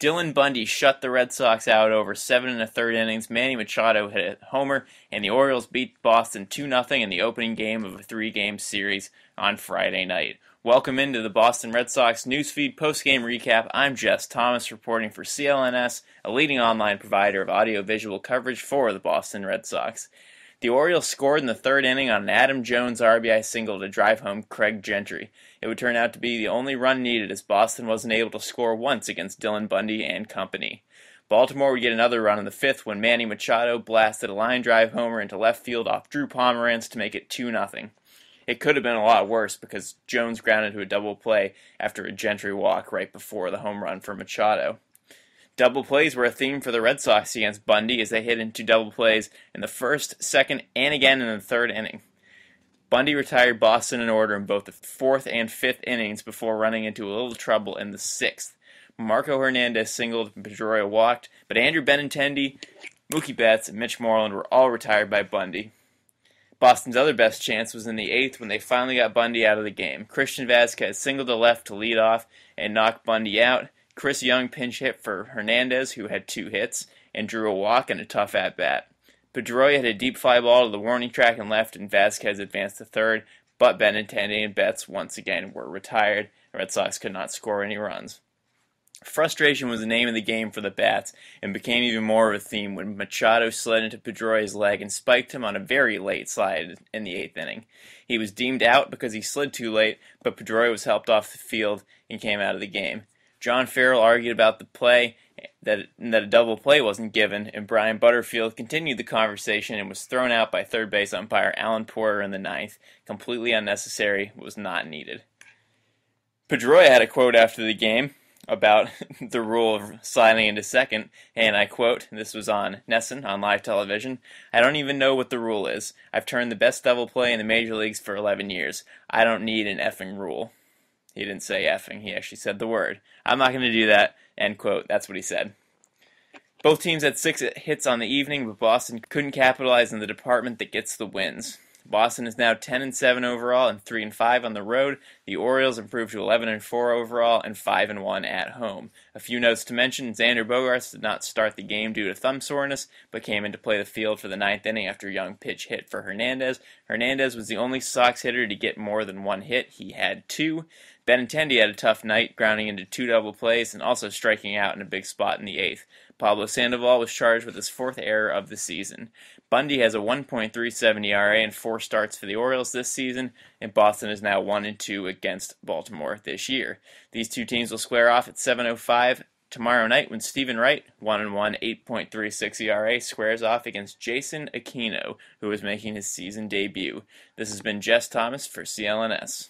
Dylan Bundy shut the Red Sox out over 7 1/3 innings. Manny Machado hit a homer, and the Orioles beat Boston 2-0 in the opening game of a 3-game series on Friday night. Welcome into the Boston Red Sox newsfeed post-game recap. I'm Jess Thomas reporting for CLNS, a leading online provider of audio-visual coverage for the Boston Red Sox. The Orioles scored in the third inning on an Adam Jones RBI single to drive home Craig Gentry. It would turn out to be the only run needed as Boston wasn't able to score once against Dylan Bundy and company. Baltimore would get another run in the fifth when Manny Machado blasted a line drive homer into left field off Drew Pomeranz to make it 2-0. It could have been a lot worse because Jones grounded to a double play after a Gentry walk right before the home run for Machado. Double plays were a theme for the Red Sox against Bundy as they hit into double plays in the first, second, and again in the third inning. Bundy retired Boston in order in both the fourth and fifth innings before running into a little trouble in the sixth. Marco Hernandez singled and Pedroia walked, but Andrew Benintendi, Mookie Betts, and Mitch Moreland were all retired by Bundy. Boston's other best chance was in the eighth when they finally got Bundy out of the game. Christian Vazquez singled to left to lead off and knock Bundy out. Chris Young pinch hit for Hernandez, who had 2 hits, and drew a walk and a tough at-bat. Pedroia hit a deep fly ball to the warning track and left, and Vazquez advanced to third, but Benintendi and Betts once again were retired. The Red Sox could not score any runs. Frustration was the name of the game for the Bats, and became even more of a theme when Machado slid into Pedroia's leg and spiked him on a very late slide in the 8th inning. He was deemed out because he slid too late, but Pedroia was helped off the field and came out of the game. John Farrell argued about the play, that a double play wasn't given, and Brian Butterfield continued the conversation and was thrown out by third base umpire Alan Porter in the 9th. Completely unnecessary, was not needed. Pedroia had a quote after the game about the rule of sliding into second, and I quote, this was on Nesson on live television, "I don't even know what the rule is. I've turned the best double play in the major leagues for 11 years. I don't need an effing rule." He didn't say effing, he actually said the word. "I'm not going to do that," end quote. That's what he said. Both teams had 6 hits on the evening, but Boston couldn't capitalize in the department that gets the wins. Boston is now 10-7 overall and 3-5 on the road. The Orioles improved to 11-4 overall and 5-1 at home. A few notes to mention: Xander Bogaerts did not start the game due to thumb soreness, but came in to play the field for the 9th inning after Young pitch hit for Hernandez. Hernandez was the only Sox hitter to get more than 1 hit. He had 2. Benintendi had a tough night, grounding into 2 double plays and also striking out in a big spot in the 8th. Pablo Sandoval was charged with his 4th error of the season. Bundy has a 1.37 ERA and 4 starts for the Orioles this season, and Boston is now 1-2 against Baltimore this year. These two teams will square off at 7:05 tomorrow night when Stephen Wright, 1-1, 8.36 ERA, squares off against Jason Aquino, who is making his season debut. This has been Jess Thomas for CLNS.